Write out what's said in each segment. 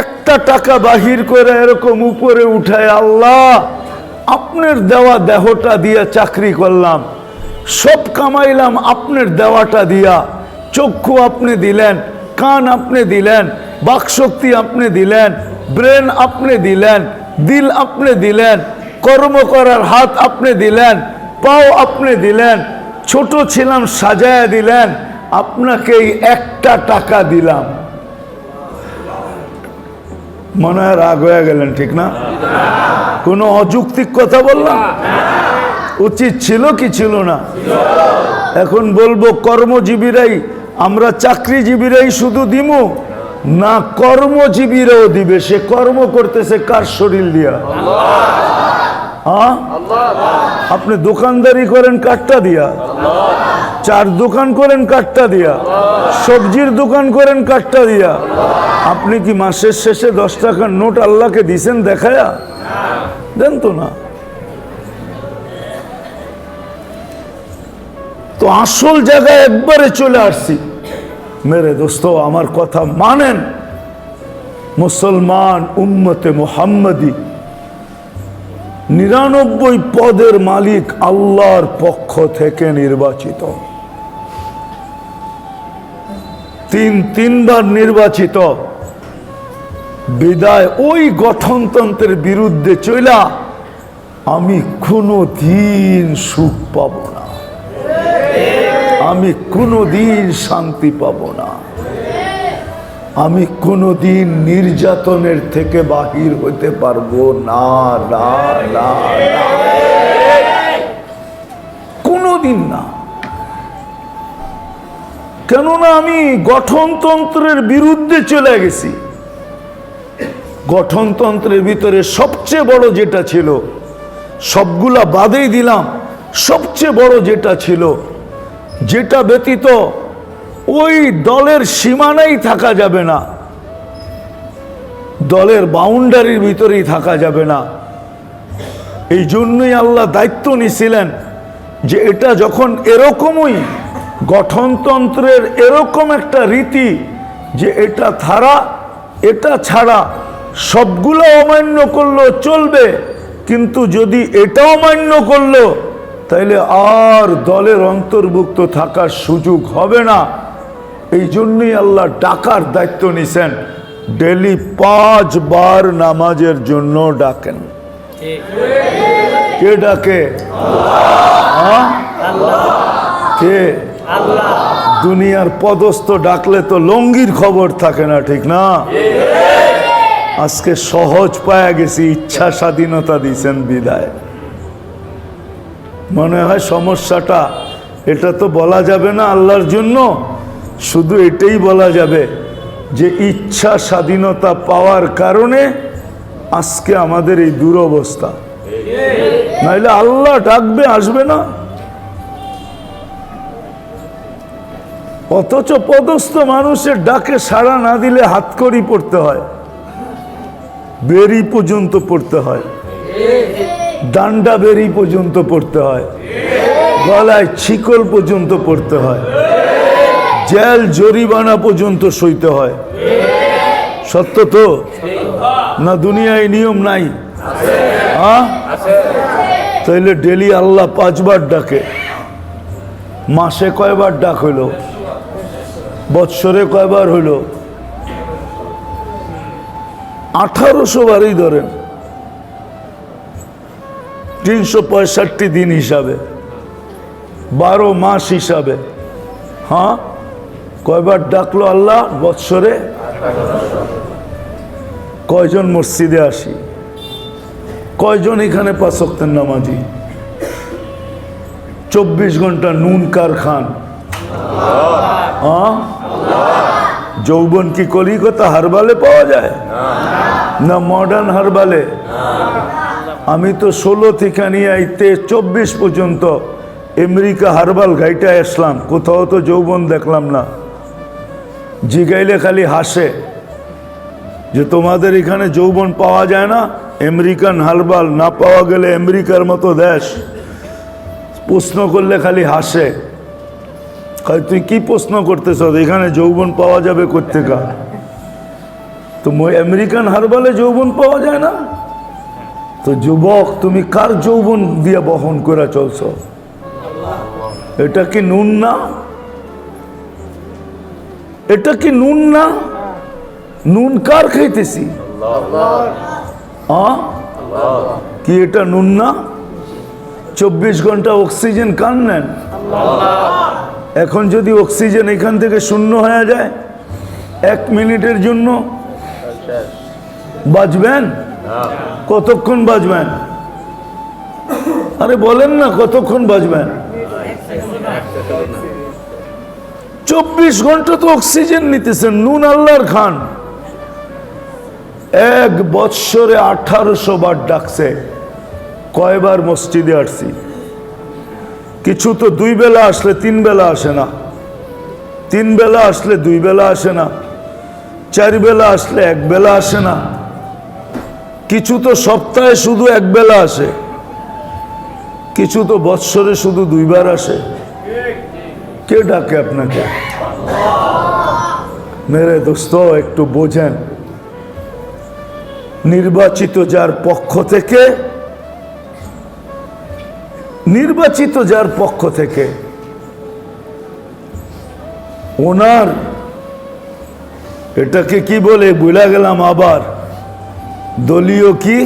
একটা টাকা বাহির করে এরকম উপরে উঠায়, আল্লাহ আপনার দেওয়া দেহটা দিয়া চাকরি করলাম, সব কামাইলাম আপনার দেওয়াটা দিয়া। চক্ষু আপনি দিলেন, কান আপনি দিলেন, বাকশক্তি আপনি দিলেন, ব্রেন আপনি দিলেন, দিল আপনি দিলেন, কর্ম করার হাত আপনি দিলেন, পাও আপনি দিলেন, ছোট ছিলাম সাজায়া দিলেন, আপনাকে একটা টাকা দিলাম। মনে হয় রাগ হয়ে গেলেন, ঠিক না? কোনো অযৌক্তিক কথা বললাম? উচিত ছিল কি ছিল না? এখন বলবো কর্মজীবীরাই, আমরা চাকরিজীবীরাই শুধু দিমু না কর্মজীবীরাও দিবে? সে কর্ম করতেছে কার শরীর দিয়া? হ্যাঁ, আপনি দোকানদারি করেন কাঠটা দিয়া, চার দোকান করেন কাঠটা দিয়া, সবজির দোকান করেন কাঠটা দিয়া। আপনি কি মাসের শেষে 10 টাকার নোট আল্লাহকে দিছেন দেখায়া? দেন তো না। তো আসল জায়গায় একবারে চলে আসছি। মেরে দোস্ত, আমার কথা মানেন। মুসলমান উম্মতে মুহাম্মদী 99 পদের মালিক আল্লাহর পক্ষ থেকে নির্বাচিত, তিনবার নির্বাচিত। বিদায় ওই গঠনতন্ত্রের বিরুদ্ধে চইলা আমি কোনোদিন সুখ পাব না, আমি কোনোদিন শান্তি পাব না, আমি কোনোদিন নির্যাতনের থেকে বাহির হতে পারবো না, না না না, কোনোদিন না। কেননা আমি গঠনতন্ত্রের বিরুদ্ধে চলে গেছি। গঠনতন্ত্রের ভিতরে সবচেয়ে বড় যেটা ছিল, সবগুলা বাদেই দিলাম, সবচেয়ে বড় যেটা ছিল, যেটা ব্যতীত ওই দলের সীমানাই থাকা যাবে না, দলের বাউন্ডারির ভিতরেই থাকা যাবে না। এই জন্যই আল্লাহ দায়িত্ব নিয়েছিলেন যে এটা যখন এরকমই গঠনতন্ত্রের এরকম একটা রীতি যে এটা ছাড়া সবগুলো অমান্য করলো চলবে, কিন্তু যদি এটা অমান্য করলো তাইলে আর দলের অন্তর্ভুক্ত থাকার সুযোগ হবে না। এই জন্যই আল্লাহ ডাকার দায়িত্ব নিছেন। ডেলি 5 বার নামাজের জন্য ডাকেন। কে ডাকে? কে? দুনিয়ার পদস্থ ডাকলে তো লঙ্গির খবর থাকে না, ঠিক না? আজকে সহজ পায়া গেছি, ইচ্ছা স্বাধীনতা দিয়েছেন বিদায়। মনে হয় সমস্যাটা এটা তো বলা যাবে না আল্লাহর জন্য, শুধু এটাই বলা যাবে যে ইচ্ছা স্বাধীনতা পাওয়ার কারণে আজকে আমাদের এই দুরবস্থা। নাইলে আল্লাহ ডাকবে, আসবে না। অথচ পদস্থ মানুষের ডাকে সাড়া না দিলে হাতকড়ি পড়তে হয়, বেরি পর্যন্ত পড়তে হয়, ডান্ডা বেরি পর্যন্ত পড়তে হয়, গলায় শিকল পর্যন্ত পড়তে হয়, জেল জরিমানা পর্যন্ত সইতে হয়। সত্য তো না? দুনিয়ায় নিয়ম নাই? তাইলে ডেলি আল্লাহ 5 বার ডাকে। মাসে কয়বার ডাক হইল? বৎসরে কয়বার হইল? 1800 বারই ধরেন, 365 দিন হিসাবে, 12 মাস হিসাবে। হ্যাঁ, কয়বার ডাকলো আল্লাহ বৎসরে? কয়জন মসজিদে আসি? কয়জন এখানে 5 ওয়াক্তের নামাজি? 24 ঘন্টা নুন কার খান? হ্যাঁ, যৌবন কি কলিকতা হারবালে পাওয়া যায় না মডার্ন হারবালে? আমি তো 16 থেকে নিয়ে আইতে 24 পর্যন্ত আমেরিকা হারবাল ঘাইটা আসলাম, কোথাও তো যৌবন দেখলাম না। জিগাইলে খালি হাসে যে তোমাদের এখানে যৌবন পাওয়া যায় না, আমেরিকান হারবাল না পাওয়া গেলে আমেরিকার মতো দেশ। প্রশ্ন করলে খালি হাসে, তুই কি প্রশ্ন করতেছ, এখানে যৌবন পাওয়া যাবে কোত্থেকা? তো আমেরিকান হার্বালে যৌবন পাওয়া যায় না? তো যুবক, তুমি কার যৌবন দিয়ে বহন করে চলছ? এটা কি নুন না? এটা কি নুন না? নুন কার খাইতেছি? কি এটা নুন না? 24 ঘন্টা অক্সিজেন কার নেন? এখন যদি অক্সিজেন এখান থেকে শূন্য হয়ে যায় 1 মিনিটের জন্য, বাঁচবেন? কতক্ষণ বাঁচবেন? আরে বলেন না, কতক্ষণ বাঁচবেন? 24 ঘন্টা তো অক্সিজেন নিতেছেন, নুন আল্লাহর খান। 1 বৎসরে 1800 বার ডাকছে। কয়বার মসজিদে আসছি? কিছু তো 2 বেলা আসলে 3 বেলা আসে না, 3 বেলা আসলে 2 বেলা আসে না, 4 বেলা আসলে 1 বেলা আসে না, কিছু তো সপ্তাহে শুধু 1 বেলা আসে, কিছু তো বৎসরে শুধু 2 বার আসে। কে ডাকে আপনাকে? মেরে দোস্ত, একটু বোঝেন, নির্বাচিত যার পক্ষ থেকে, নির্বাচিত যার পক্ষ থেকে ওনার এটাকে কি বলে ভুলে গেলাম আবার, দলীয় কি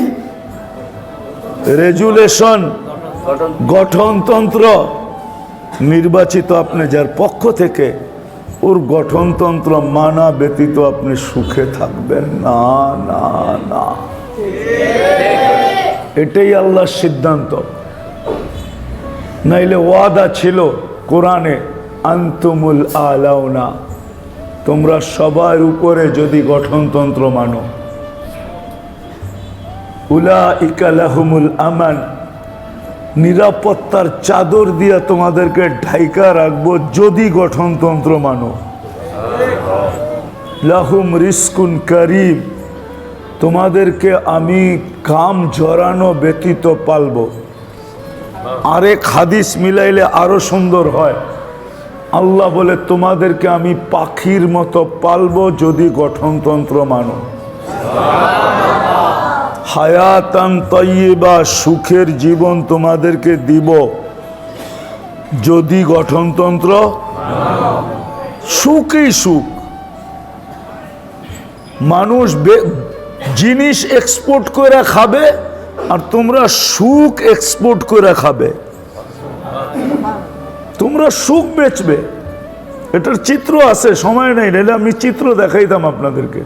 রেজুলেশন, গঠনতন্ত্র। নির্বাচিত আপনি যার পক্ষ থেকে, ওর গঠনতন্ত্র মানা ব্যতীত আপনি সুখে থাকবেন না, না, না। এটাই আল্লাহর সিদ্ধান্ত। নাইলে ওয়াদা ছিল কোরআনে, আনতুমুল আলাউনা, তোমরা সবার উপরে যদি গঠনতন্ত্র মানো। উলাইকা লাহুমুল আমান, নিরাপত্তার চাদর দিয়ে তোমাদেরকে ঢাইকা রাখবো যদি গঠনতন্ত্র মানো। লাহুম রিস্কুন কারীম, তোমাদেরকে আমি কাম জড়ানো ব্যতীত পালবো। আরেক হাদিস মিলাইলে আরো সুন্দর হয়। আল্লাহ বলে, তোমাদেরকে আমি পাখির মতো পালবো যদি গঠনতন্ত্র মানো। হায়াতান তাইয়্যিবা, সুখের জীবন তোমাদেরকে দিব যদি গঠনতন্ত্র। সুখই সুখ। মানুষ জিনিস এক্সপোর্ট করে খাবে, আর তোমরা সুখ এক্সপোর্ট করে খাবে। তোমরা সুখ বেচবে। এটার চিত্র আছে, সময় নেই, নাহলে আমি চিত্র দেখাইতাম আপনাদেরকে।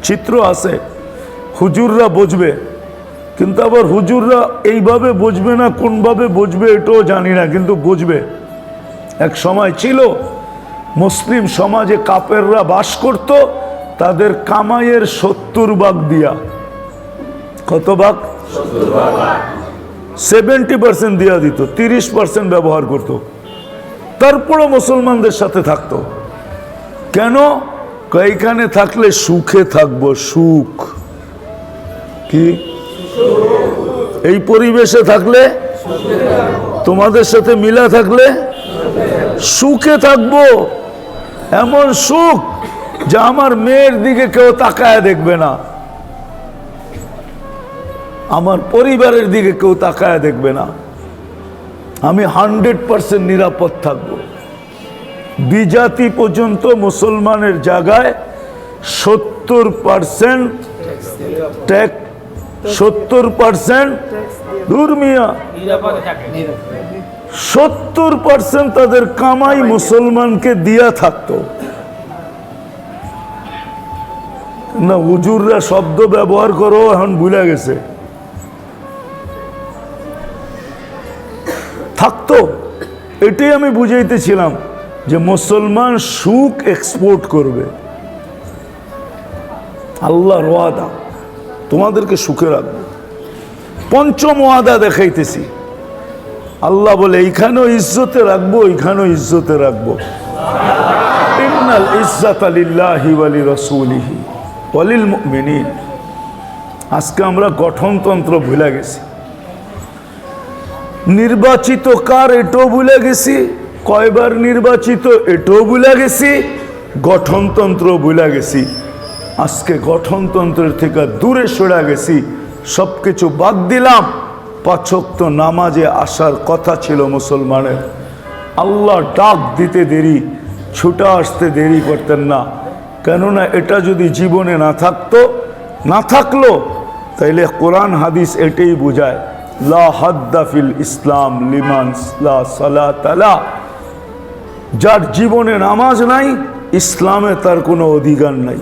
চিত্র আছে, হুজুররা বুঝবে, কিন্তু আবার হুজুররা এইভাবে বুঝবে না, কোনভাবে বুঝবে এটাও জানি না, কিন্তু বুঝবে। এক সময় ছিল মুসলিম সমাজে কাফেররা বাস করত, তাদের কামাইয়ের 70 ভাগ দিয়া। কত ভাগ? 70% দিয়া দিত, 30% ব্যবহার করত। তারপরও মুসলমানদের সাথে থাকতো। কেন? এইখানে থাকলে সুখে থাকবো। সুখ কি? এই পরিবেশে থাকলে, তোমাদের সাথে মিলা থাকলে সুখে থাকবো। এমন সুখ যে আমার মেয়ের দিকে কেউ তাকায় দেখবে না, আমার পরিবারের দিকে কেউ তাকায় দেখবে না। আমি 100% নিরাপদ থাকব। বিজাতি পর্যন্ত মুসলমানের জায়গায় 70% ট্যাক্স, 70% দূর মিয়া, 70% তাদের কামাই মুসলমানকে দিয়া থাকতো না। হুজুররা শব্দ ব্যবহার করো এখন ভুলে গেছে, থাকতো। এটাই আমি বুঝাইতেছিলাম যে মুসলমান সুখ এক্সপোর্ট করবে। আল্লাহর ওয়াদা, তোমাদেরকে সুখে রাখবে। পঞ্চম ওয়াদা দেখাইতেছি। আল্লাহ বলে, এইখানেও ইজ্জতে রাখবো, এইখানেও ইজ্জতে রাখবো। ইন্নাল ইজ্জাতা লিল্লাহি ওয়া লিরাসূলিহি ওয়া লিল মুমিনিন। আজকে আমরা গঠনতন্ত্র ভুলে গেছি। নির্বাচিত কার এটাও ভুলে গেছি, কয়বার নির্বাচিত এটাও ভুলে গেছি, গঠনতন্ত্র ভুলে গেছি। আজকে গঠনতন্ত্রের থেকে দূরে সরে গেছি, সব কিছু বাদ দিলাম। 5 ওয়াক্ত নামাজে আসার কথা ছিল মুসলমানের। আল্লাহ ডাক দিতে দেরি, ছুটে আসতে দেরি করতেন না। কেননা এটা যদি জীবনে না থাকলো তাইলে কোরআন হাদিস এটাই বোঝায়, লা হাদ্দা ফিল ইসলাম লিমান লা সালাতা লা। যার জীবনে নামাজ নাই, ইসলামে তার কোনো অধিকার নাই।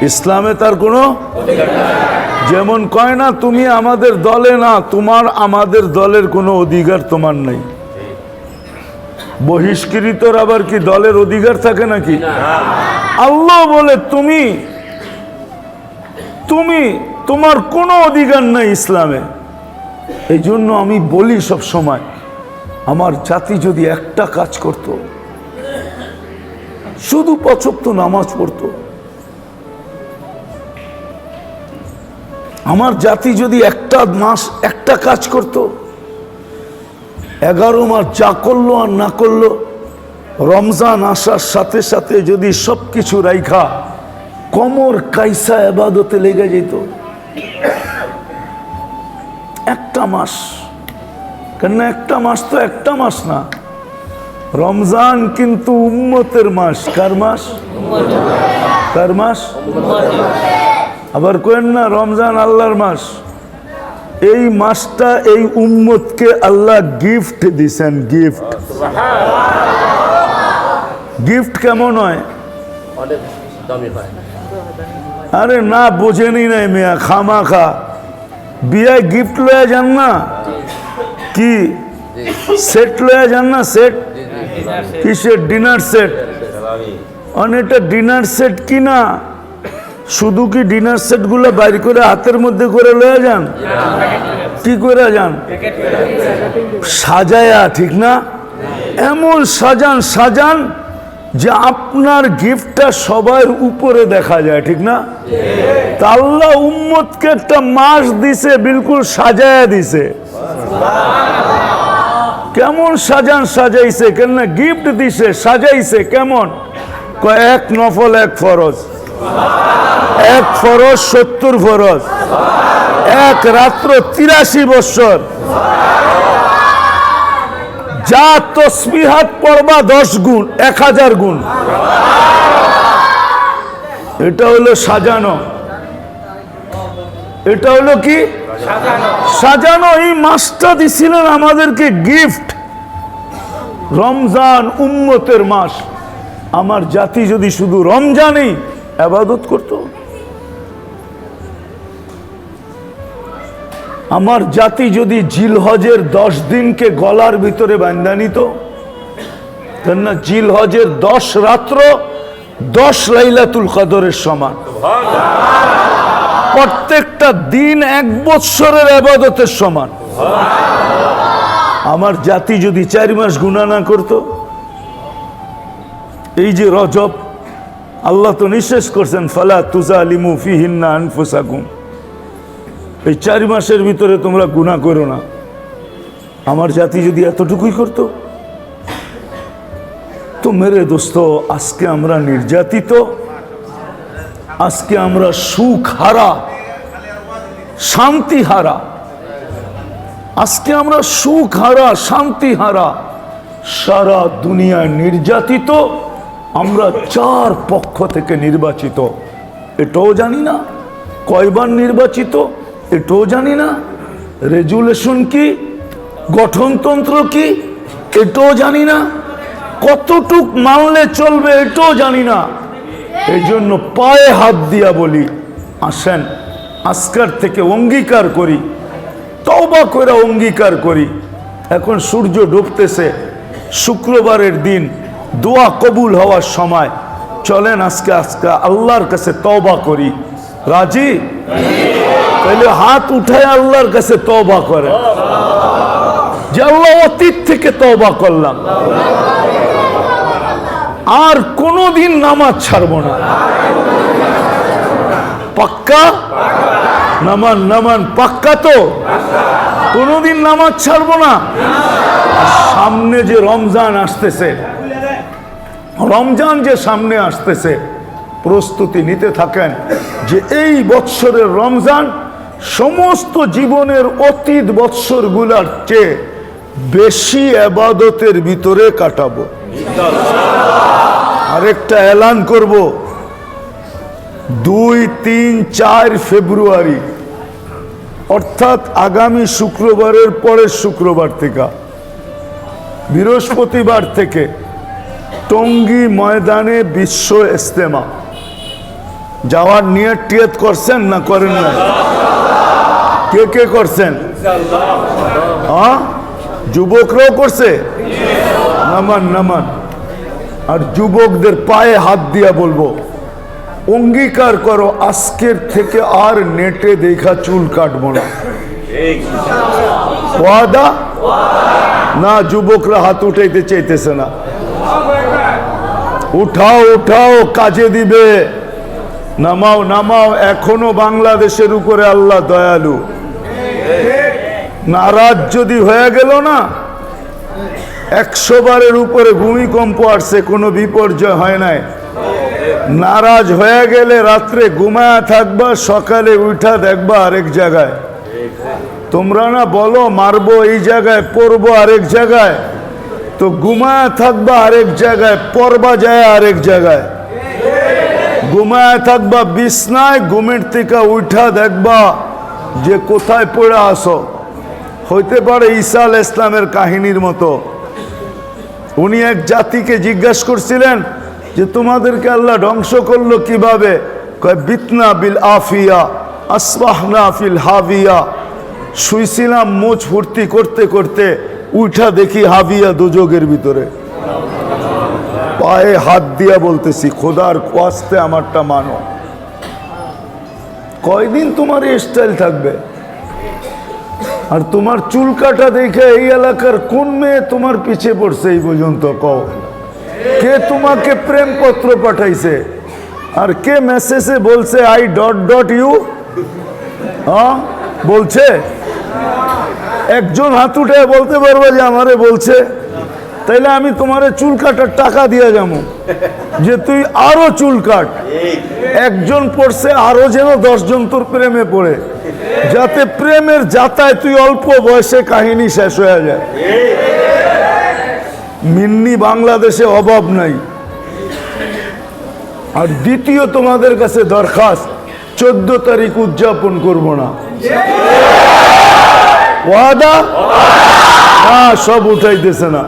ইসলামে তার কোনো যেমন কয় না, তুমি আমাদের দলে না, তোমার আমাদের দলের কোনো অধিকার তোমার নাই। বহিষ্কৃতর আবার কি দলের অধিকার থাকে নাকি? আল্লাহ বলে তোমার কোনো অধিকার নাই ইসলামে। এই জন্য আমি বলি সব সময়, আমার জাতি যদি একটা কাজ করত, শুধু 5 ওয়াক্ত নামাজ পড়তো, আমার জাতি যদি একটা কাজ করত, 11 মাস যা করলো আর না করলো, রমজান আসার সাথে সাথে যদি সবকিছু রাইখা কোমর কাইসা ইবাদতে লেগে যেত, একটা মাস। কেন একটা মাস তো একটা মাস না, রমজান কিন্তু উম্মতের মাস। কার মাস? কার মাস? আবার কেন না রমজান আল্লাহর মাস। এই মাসটা এই উম্মতকে আল্লাহ গিফট দিছেন। গিফট কেমন হয়? আরে না, বোঝেনি নাই মেয়া, খামাখা বিয়ায় গিফট লয়ে যান না, কি সেট লয়ে যান না? সেট কিসের? Dinner set. অনেকটা ডিনার সেট কিনা, শুধু কি ডিনার সেট গুলো বাইর করে হাতের মধ্যে করে লয়ে যান? কি করে যান? সাজায়া, ঠিক না? এমন সাজান যে আপনার গিফটটা সবার উপরে দেখা যায়, ঠিক না? তা আল্লাহ উম্মতকে একটা মাস দিছে, বিলকুল সাজায়া দিছে। কেমন সাজাইছে? কেন না গিফট দিছে, সাজাইছে কেমন? এক নফল, এক ফরজ। 1 ফরজ 70 ফরজ, 1 রাত্র 83 বৎসর। যা তসবিহাত পড়বা 10 গুণ, 1000 গুণ। এটা হলো সাজানো। এটা হলো কি? সাজানো। এই মাসটা দিছিলেন আমাদেরকে গিফট। রমজান উম্মতের মাস। আমার জাতি যদি শুধু রমজানেই ইবাদত করত, আমার জাতি যদি জিলহজের 10 দিনকে গলার ভিতরে বাঁধা নিত, কেননা জিলহজের 10 রাত্র 10 লাইলাতুল কদরের সমান। প্রত্যেকটা দিন 1 বৎসরের ইবাদতের সমান। আমার জাতি যদি 4 মাস গুনাহ না করত, এই যে রজব, আল্লাহ তো নিষেধ করছেন, ফালা তুজালিমু ফিহিন্না আনফুসাকুম, এই 4 মাসের ভিতরে তোমরা গুনাহ করো না। আমার জাতি যদি এতটুকুই করত, তো মেরে দোস্ত, আজকে আমরা নির্যাতিত, আজকে আমরা সুখ হারা, শান্তি হারা, আজকে আমরা সুখ হারা, শান্তি হারা, সারা দুনিয়ায় নির্যাতিত। আমরা 4 পক্ষ থেকে নির্বাচিত, এটাও জানি না। কয়বার নির্বাচিত এটাও জানি না। রেজুলেশন কি, গঠনতন্ত্র কি, এটাও জানি না। কতটুক মানলে চলবে এটাও জানি না। এই জন্য পায়ে হাত দিয়া বলি, আসেন আজকের থেকে অঙ্গীকার করি, তওবা করে অঙ্গীকার করি। এখন সূর্য ডুবতেছে, শুক্রবারের দিন, দোয়া কবুল হওয়ার সময়। চলেন আজকে আল্লাহর কাছে তওবা করি। রাজি? তাহলে হাত উঠায় আল্লাহর কাছে তওবা করে, যে আল্লাহ অতীত থেকে তওবা করলাম, আর কোনদিন নামাজ ছাড়বো না। পাক্কা? নামান পাক্কা তো? কোনদিন নামাজ ছাড়বো না। সামনে যে রমজান আসতেছে, রমজান যে সামনে আসতেছে, প্রস্তুতি নিতে থাকেন যে এই বৎসরের রমজান সমস্ত জীবনের অতীত বৎসরগুলোর চেয়ে বেশি ইবাদতের ভিতরে কাটাবো। আরেকটা এলান করব, 2, 3, 4 ফেব্রুয়ারি অর্থাৎ আগামী শুক্রবারের পরের শুক্রবার থেকে, বৃহস্পতিবার থেকে টঙ্গী ময়দানে বিশ্ব ইজতেমা যাওয়ার নিয়ত টিয়ত করছেন না করেন না? কে কে করছেন? যুবকরাও করছে? নামান নামান। আর যুবকদের পায়ে হাত দিয়া বলবো, অঙ্গীকার করো আজকের থেকে আর নেটে দেখা চুল কাটবো না। ওয়াদা? না, যুবকরা হাত উঠাইতে চাইতেছে না। উঠাও উঠাও, কাজে দিবে। নামাও নামাও, এখনো বাংলাদেশের উপরে আল্লাহ দয়ালু। নারাজ যদি হয়ে গেল না, 100 বারের উপরে ভূমিকম্প আসছে, কোনো বিপর্যয় হয় নাই। নারাজ হয়ে গেলে রাত্রে ঘুমায়া থাকবা, সকালে উঠা দেখবা আরেক জায়গায়। তোমরা না বলো মারবো এই জায়গায়, পড়বো আরেক জায়গায়, তো ঘুমায়া থাকবা আরেক জায়গায়, পড়বা যায় আরেক জায়গায়। ঘুমায়া থাকবা বিছনায়, ঘুমের থেকে উঠা দেখবা যে কোথায় পড়ে আসো। হইতে পারে ঈসা আলাইহিস ইসলামের কাহিনীর মতো। উনি এক জাতিকে জিজ্ঞাসা করছিলেন যে তোমাদেরকে আল্লাহ ধ্বংস করলো কিভাবে? কয় বিতনা বিল আফিয়া আসবাহনা ফিল হাবিয়া। শুইছিলাম মোচ ফুর্তি করতে করতে, উঠা দেখি হাবিয়া দুজকের ভিতরে। পায়ে হাত দিয়া বলতেছি, খোদার ওয়াস্তে আমারটা মানো। কয়দিন তোমার এই স্টাইল থাকবে? আর তোমার চুল কাটা দেখে এই এলাকার কোন মেয়ে তোমার পিছে পড়ছে এই পর্যন্ত? কও, কে তোমাকে প্রেম পত্র পাঠাইছে? আর কে মেসেজে বলছে আই ডট ডট ইউ? হ্যাঁ বলছে? একজন হাত উঠে বলতে পারবো যে আমারে বলছে? তাইলে আমি তোমারে চুল কাটার টাকা দিয়ে যাবো, যে তুই আরো চুল কাট। একজন পড়ছে, আরো যেন 10 জন তোর প্রেমে পড়ে, যাতে প্রেমের যাতায় তুই অল্প বয়সে কাহিনী শেষ হয়ে যায়। মিন্নি বাংলাদেশে অভাব নাই। আর দ্বিতীয় তোমাদের কাছে দরখাস্ত, 14 তারিখ উদযাপন করব না। ওয়াদা? না, সব উঠাইতেছে না।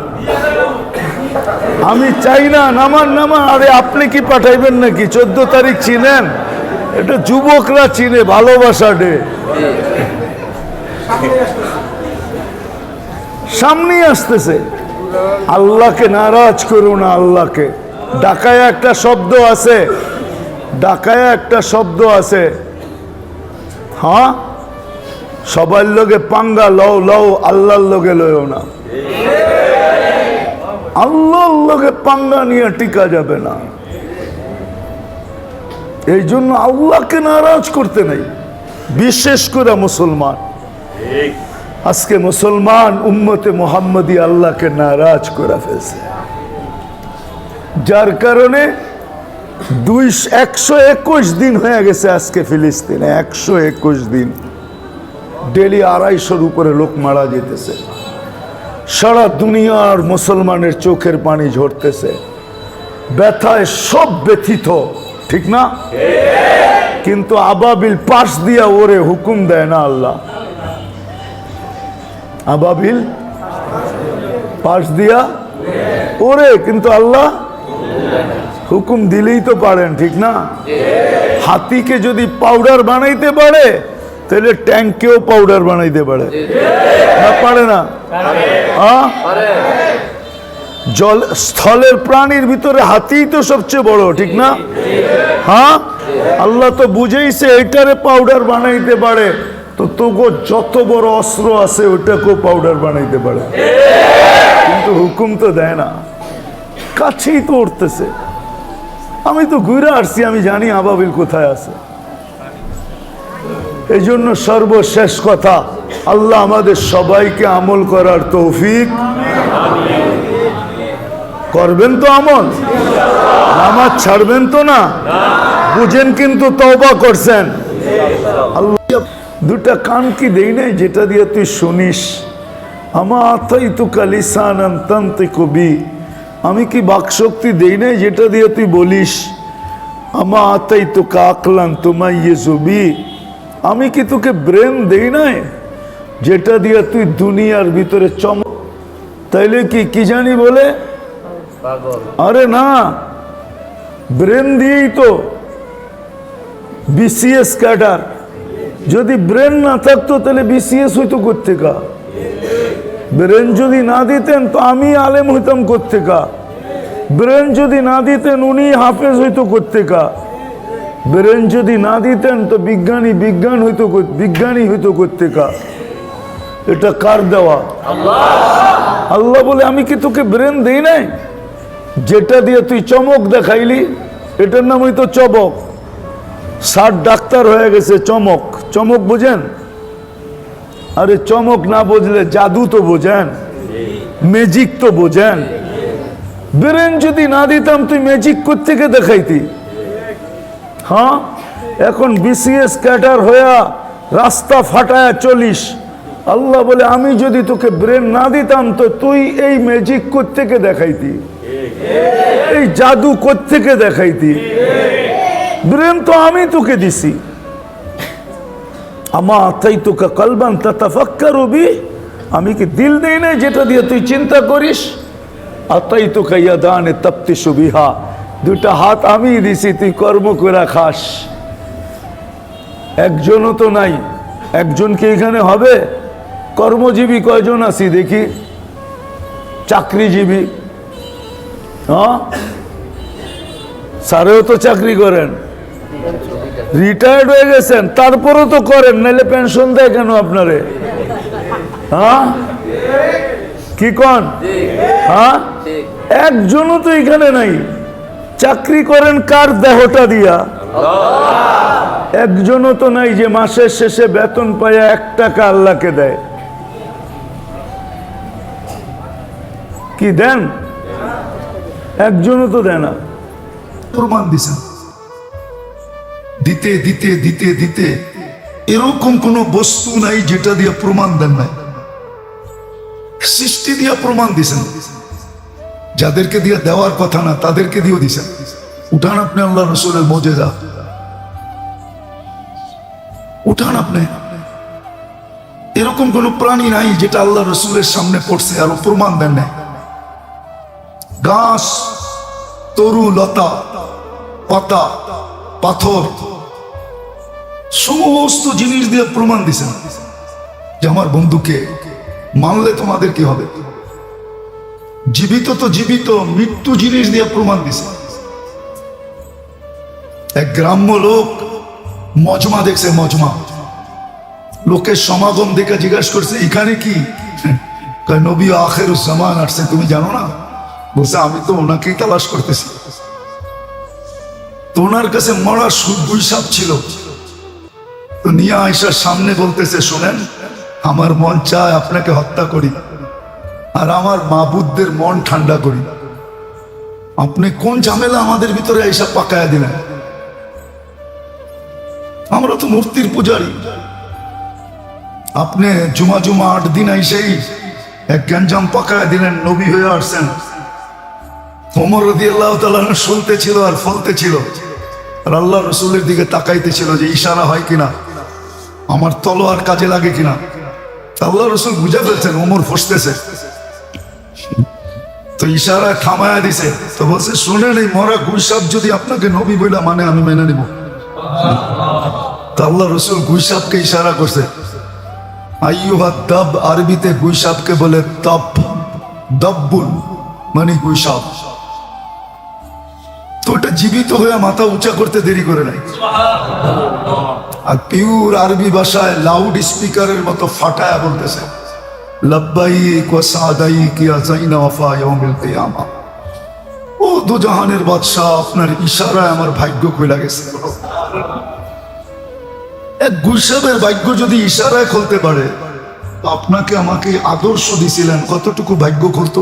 আমি চাই না। নামান নামান। আরে আপনি কি পাঠাইবেন নাকি? 14 তারিখ চিনেন? এটা যুবকরা চিনে, ভালোবাসা ডে। সামনে আসতেছে। আল্লাহকে নারাজ করো না। আল্লাহকে ডাকায় একটা শব্দ আছে, ডাকায় একটা শব্দ আছে। হ্যাঁ, সবার লোকে পাঙ্গা লও লও, আল্লাহর লোকে লও না। আল্লাহর লোকে পাঙ্গা নিয়ে টিকা যাবে না। এই জন্য আল্লাহকে নারাজ করতে নাই, বিশেষ করে মুসলমান। আজকে মুসলমান উম্মতে মুহাম্মদী আল্লাহকে নারাজ করে ফেলছে, যার কারণে 121 দিন হয়ে গেছে আজকে ফিলিস্তিনে। 121 দিন ডেলি 250-র উপরে লোক মারা যেতেছে। সারা দুনিয়ার মুসলমানের চোখের পানি ঝরতেছে, ব্যথায় সব ব্যথিত, ঠিক না? কিন্তু আবাবিল পাশ দিয়া ওরে হুকুম দেয় না আল্লাহ। আবাবিল পাশ দিয়া ওরে, কিন্তু আল্লাহ হুকুম দিলেই তো পারেন, ঠিক না? হাতিকে যদি পাউডার বানাইতে পারে, তাহলে ট্যাঙ্কেও পাউডার বানাইতে পারে না? পারে না? জল স্থলের প্রাণীর ভিতরে হাতিই তো সবচেয়ে বড়, ঠিক না? হ্যাঁ, আল্লাহ তো বুঝেইছে এটারে পাউডার বানাইতে পারে, তো তোকে যত বড় অস্ত্র আছে ওটাকেও পাউডার বানাইতে পারে, কিন্তু হুকুম তো দেয় না। কাছেই তো উঠতেছে। আমি তো ঘুরে আসছি, আমি জানি আবাবিল কোথায় আছে। এই জন্য সর্বশেষ কথা, আল্লাহ আমাদের সবাইকে আমল করার তৌফিক করবেন তো। আমল নামাজ ছাড়বেন তো না? বুঝেন কিন্তু তওবা করছেন। আল্লাহ দুটা কান কি দেই নাই যেটা দিয়ে তুই শুনিস? আমা আতাইতুকা লিসানান তানতিকু বি, আমি কি বাকশক্তি দেই নাই যেটা দিয়ে তুই বলিস? আমা আতাইতুকা আকলান তুমাইয়িজু বি, আমি কি তোকে ব্রেন দেই নাই যেটা দিয়ে তুই দুনিয়ার ভিতরে চমক? তাইলে কি জানি বলে? আরে না, ব্রেন দিয়েই তো বিসিএস ক্যাডার। যদি ব্রেন না থাকতো তাহলে বিসিএস হইতো কোত্থেকা? ব্রেন যদি না দিতেন তো আমি আলেম হইতাম কোত্থেকা? ব্রেন যদি না দিতেন উনি হাফেজ হইতো কোত্থেকা? ব্রেন যদি না দিতেন তো বিজ্ঞানী হইতো কোত্থেকা? এটা কার দেওয়া? আল্লাহ বলে আমি কি তোকে ব্রেন দেই নাই যেটা দিয়ে তুই চমক দেখাইলি? এটার নাম হইতো চমক। 60 ডাক্তার হয়ে গেছে চমক। চমক বোঝেন? আরে চমক না বুঝলে জাদু তো বোঝেন, ম্যাজিক তো বোঝেন। ব্রেন যদি না দিতাম তুই ম্যাজিক কোত্থেকে দেখাইতি? হ্যাঁ, এখন বিসিএস ক্যাডার হইয়া রাস্তা ফাটায়া চলিস। আল্লাহ বলে আমি যদি তোকে ব্রেন না দিতাম তো তুই এই ম্যাজিক কোত্থেকে দেখাইতি? এই জাদু কোত্থেকে দেখাইতি? ব্রেন তো আমি তোকে দিছি। আমা আতাইতুকা কলবান তাতাফাক্কারু বি, আমি কি দিল দেই না যেটা দিয়ে তুই চিন্তা করিস? আতাইতুকা ইয়াদানে তাফতিশু বিহা, দুটা হাত আমি দিছি তুই কর্ম করে খাস। একজনও তো নাই। একজন কি এখানে হবে? কর্মজীবী কয়জন আছি দেখি? চাকরিজীবী? হ্যাঁ, স্যারেও তো চাকরি করেন, রিটায়ার্ড হয়ে গেছেন, তারপরও তো করেন, নাহলে পেনশন দেয় কেন আপনারে? হ্যাঁ কি কন? হ্যাঁ, একজনও তো এখানে নাই। চাকরি করেন কার দেহটা দিয়া? একজনও তো নাই যে মাসের শেষে বেতন পায়া 1 টাকা আল্লাহকে দেয়। কি দেন? একজনও তো দেয় না। প্রমাণ দিছেন দিতে দিতে দিতে দিতে এরকম কোন বস্তু নাই যেটা দিয়ে প্রমাণ দেন নাই। সৃষ্টি দিয়া প্রমাণ দিছেন, যাদেরকে দিয়ে দেওয়ার কথা না তাদেরকে দিয়েও দিছেন। উঠান আপনি আল্লাহ রসুলের মোজেজা, উঠান আপনি। এরকম কোন প্রাণী নাই যেটা আল্লাহ রসুলের সামনে পড়ছে আর প্রমাণ দেন নাই। গাছ, তরু লতা, পাতা, পাথর, সমস্ত জিনিস দিয়ে প্রমাণ দিছেন যে আমার বন্ধুকে মানলে তোমাদের কি হবে। জীবিত তো জীবিত, মৃত্যু জিনিস দিয়ে প্রমাণ দিছে। এক গ্রাম্য লোক মজমা দেখছে, মজমা লোকের সমাগম দেখে জিজ্ঞাসা করছে এখানে কি? নবী আখিরুজ জামান আসছে, তুমি জানো না? বলছে আমি তো ওনাকেই তালাশ করতেছি। তো ওনার কাছে মরা গুই সাপ ছিল, তো নিয়ে আয়েশার সামনে বলতেছে শোনেন, আমার মন চায় আপনাকে হত্যা করি আর আমার মাবুদদের মন ঠান্ডা করি। আপনি কোন ঝামেলা আমাদের ভিতরে এইসব পাকায়া দিলেন? আমরা তো মূর্তির পূজারী। আপনি জুমা 8 দিন আইসেই এক গ্যাঞ্জাম পাকায়া দিলেন, নবী হয়ে আসছেন। ওমর রাদিয়াল্লাহু তাআলা শুনতে ছিল আর ফলতে ছিল, আর আল্লাহ রসুলের দিকে তাকাইতে ছিল যে ইশারা হয় কিনা, আমার তলোয়ার কাজে লাগে কিনা। আল্লাহ রসুল বুঝে ফেলছেন ওমর ফসতেছে, তো ইশারা থামায়া দিছে। তো বলছে শুনেন, এই মরা গুইসাপ যদি আপনাকে নবী বইলা মানে আমি মেনে নিব। তো আল্লাহ রসুল গুইসাপকে ইশারা করছে। আইয়ুহা দাব, আরবিতে গুইসাপকে বলে তপ, দব্বুল মানে গুইসাপ। তো ওটা জীবিত হয়ে মাথা উঁচা করতে দেরি করে নাই, আর পিওর আরবি ভাষায় লাউড স্পিকারের মতো ফাটায়া বলতেছে লব্বাইক ওয়া সাদাইক ইয়া যাইনা ওয়াফা ইয়াউমিল কিয়ামা। ও দুজাহানের বাদশা, আপনার ইশারায় আমার ভাগ্য খুলে গেছে। এক গুইসাপের ভাগ্য যদি ইশারায় খুলতে পারে, আপনাকে আমাকে আদর্শ দিছিলেন, কতটুকু ভাগ্য খুলতো।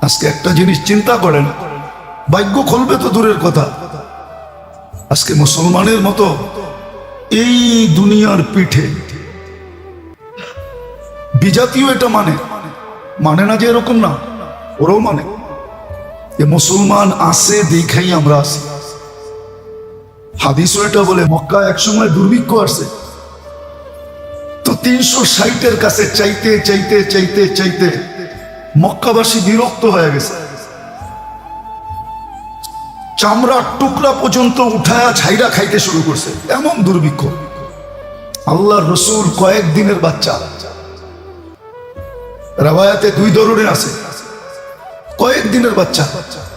আজকে একটা জিনিস চিন্তা করেন, ভাগ্য খুলবে তো দূরের কথা, আজকে মুসলমানের মতো এই দুনিয়ার পিঠে বিজাতীয় এটা মানে না যে এরকম না, ওরাও মানে যে মুসলমান আসে দেখাই আমরা আসি। হাদিসও এটা বলে মক্কা একসময় দুর্ভিক্ষ আসছে, তো 360-এর কাছে চাইতে চাইতে চাইতে চাইতে মক্কাবাসী বিরক্ত হয়ে গেছে, চামড়ার টুকরা পর্যন্ত উঠায়া ছাইরা খাইতে শুরু করছে, এমন দুর্ভিক্ষ। আল্লাহর রসুল কয়েকদিনের বাচ্চা, রাবায়াতে 2 ধরনের আছে, কয়েকদিনের বাচ্চা।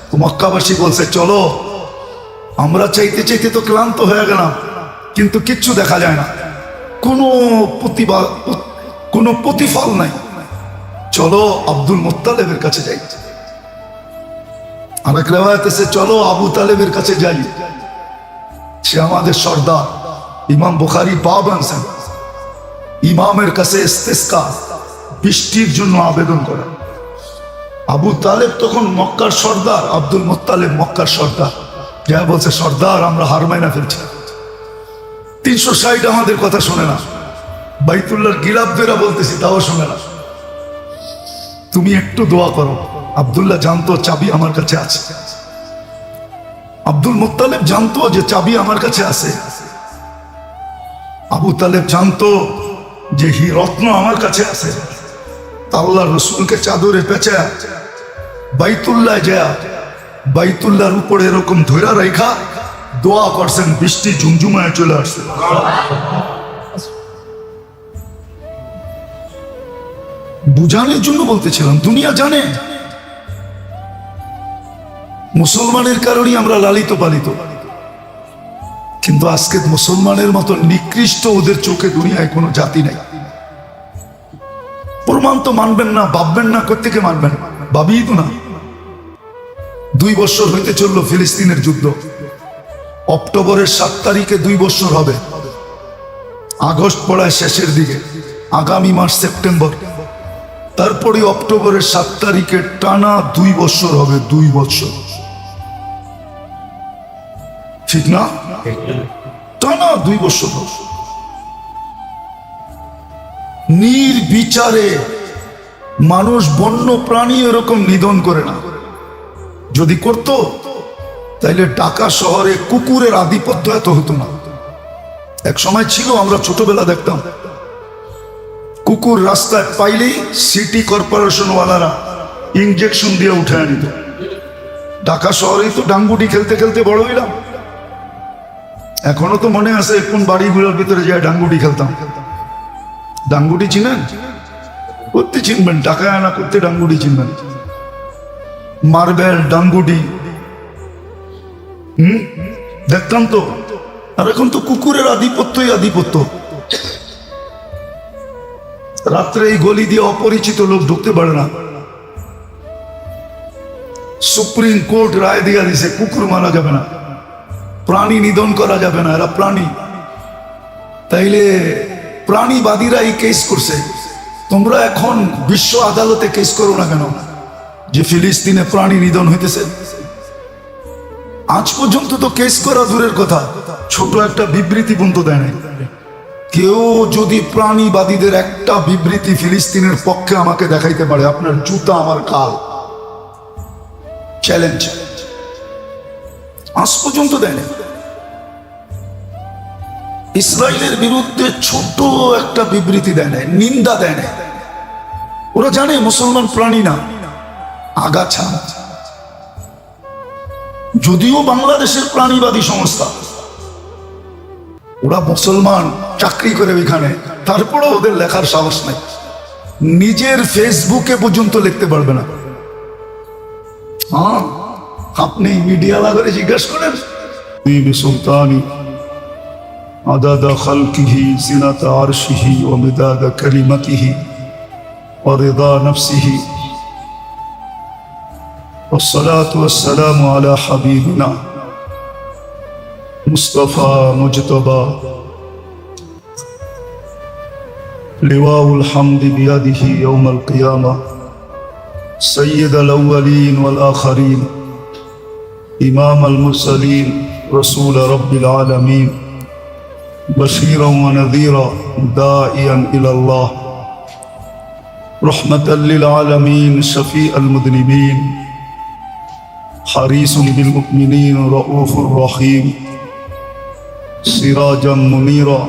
তো মক্কাবাসী বলছে চলো, আমরা চাইতে চাইতে তো ক্লান্ত হয়ে গেলাম, কিন্তু কিচ্ছু দেখা যায় না, কোনো প্রতিফল নাই, চলো আব্দুল মুত্তালিবের কাছে যাই। আরেক রিওয়ায়াত আছে চলো আবু তালেবের কাছে যাই, সে আমাদের সর্দার। ইমাম বুখারী বাব আনছেন ইমামের কাছে ইস্তিসকা, বৃষ্টির জন্য আবেদন করা। আবু তালেব তখন মক্কার সর্দার, আব্দুল মুত্তালিব মক্কার সর্দার, যা বলছে সর্দার আমরা হার মাইনা ফেলছি, 360 আমাদের কথা শোনে না, বাইতুল্লাহর গিলাফ ধরে বলতেছি তাও শোনে না, তুমি একটু দোয়া করো। আব্দুল্লাহ জানতো চাবি আমার কাছে আছে, আব্দুল মুত্তালিব জানতো যে চাবি আমার কাছে আছে, আবু তালেব জানতো যে রত্ন আমার কাছে আছে। আল্লাহর রাসূলকে চাদরে পেঁচা বাইতুল্লাহ যায়, বাইতুল্লাহর উপরে এরকম ধৈরা রেখা দোয়া করছেন, বৃষ্টি ঝুমঝুমায় চলে আসছে। বুঝানোর জন্য বলতেছিলাম, দুনিয়া জানে মুসলমানের কারণেই আমরা লালিত পালিত, কিন্তু আজকে মুসলমানের মতো নিকৃষ্ট ওদের চোখে দুনিয়ায় কোনো জাতি নাই। প্রমাণ তো মানবেন না, ভাববেন না, কোত্থেকে মানবেন, ভাবিই তো না। 2 বছর হইতে চললো ফিলিস্তিনের যুদ্ধ, অক্টোবরের 7 তারিখে 2 বছর হবে, আগস্ট পড়ায় শেষের দিকে, আগামী মাস সেপ্টেম্বর, তারপরে অক্টোবরের 7 তারিখে টানা 2 বছর হবে, 2 বছর, ঠিক না? টানা 2 বছর নির্বিচারে মানুষ বন্য প্রাণী এরকম নিধন করে না। যদি করত তাইলে ঢাকা শহরে কুকুরের আধিপত্য এত হতো না। এক সময় ছিল, আমরা ছোটবেলা দেখতাম কুকুর রাস্তায় পাইলেই সিটি কর্পোরেশন ওয়ালারা ইনজেকশন দিয়ে উঠে নিত। ঢাকা শহরেই তো ডাঙ্গুটি খেলতে খেলতে বড় হইলাম, এখনো তো মনে আছে কোন বাড়িগুলোর ভিতরে যায় ডাঙ্গুটি খেলতাম। ডাঙ্গুটি চিনেন? করতে চিনবেন, ঢাকায় আনা করতে ডাঙ্গুটি চিনবেন, মার্বেল ডাঙ্গুটি দেখতাম তো। আর এখন তো কুকুরের আধিপত্যই আধিপত্য। রাত্রে এই গলি দিয়ে অপরিচিত লোক ঢুকতে পারে না। সুপ্রিম কোর্ট রায় দিয়া দিছে কুকুর মারা যাবে না, প্রাণী নিধন করা যাবে না, এরা প্রাণী। তাইলে প্রাণীবাদীরা এই কেস করছে, তোমরা এখন বিশ্ব আদালতে কেস করো না কেন যে ফিলিস্তিনে প্রাণী নিধন হইতেছে? আজ পর্যন্ত তো কেস করা দূরের কথা, ছোট একটা বিবৃতি পর্যন্ত দেয় নাই। কেউ যদি প্রাণীবাদীদের একটা বিবৃতি ফিলিস্তিনের পক্ষে আমাকে দেখাইতে পারে, আপনার জুতা আমার কাল, চ্যালেঞ্জ। আজ পর্যন্ত দেয় নাই। ইসরায়েলের বিরুদ্ধে ছোট একটা বিবৃতি দেয় নাই, নিন্দা দেয় নাই। ওরা জানে মুসলমান প্রাণী না, আগাছা। যদিও বাংলাদেশের প্রাণীবাদী সংস্থা, ওরা মুসলমান, চাকরি করে ওইখানে, তারপরেও ওদের লেখার সাহস নাই। নিজের ফেসবুকে পর্যন্ত লিখতে পারবে না। হ্যাঁ, আপনি মিডিয়া লাগরে জিজ্ঞেস করেন, সুলতানি عدد خلقه زنة عرشه ومداد كلمته ورضا نفسه والصلاة والسلام على حبيبنا مصطفى مجتبى لواء الحمد بيده يوم القيامة سيد الأولين والآخرين إمام المرسلين رسول رب العالمين بشيرا ونذيرا داعيا إلى الله رحمة للعالمين شفيع المذنبين حريص بالمؤمنين رؤوف رحيم سراجا منيرا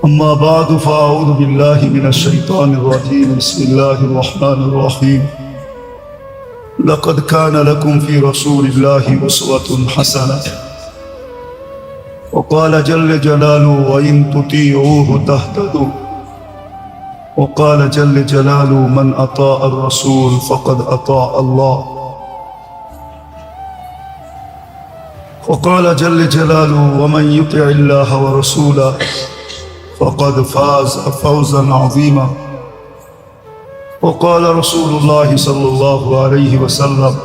أما بعد فأعوذ بالله من الشيطان الرجيم بسم الله الرحمن الرحيم لقد كان لكم في رسول الله أسوة حسنة وقال جل جلاله وإن تطيعوه تهتدوا وقال جل جلاله من أطاع الرسول فقد أطاع الله وقال جل جلاله ومن يطع الله ورسوله فقد فاز فوزا عظيما وقال رسول الله صلى الله عليه وسلم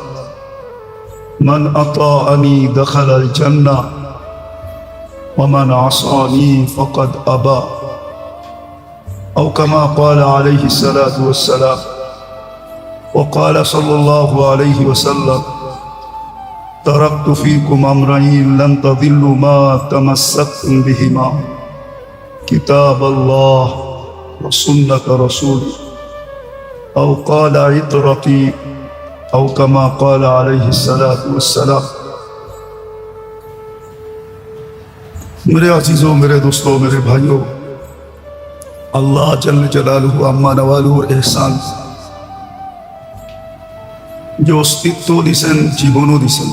من أطاعني دخل الجنة ومن عصاني فقد أبى أو كما قال عليه الصلاة والسلام وقال صلى الله عليه وسلم تركت فيكم أمرين لن تضلوا ما تمسكتم بهما كتاب الله وسنة رسوله أو قال عطرتي أو كما قال عليه الصلاة والسلام मेरे अजीजों मेरे दोस्तों मेरे भाइयों अल्लाह जल्ल जलालुहु अम्मा नवालुहु एहसान जो अस्तित्व दिसेन जीवनों दिसेन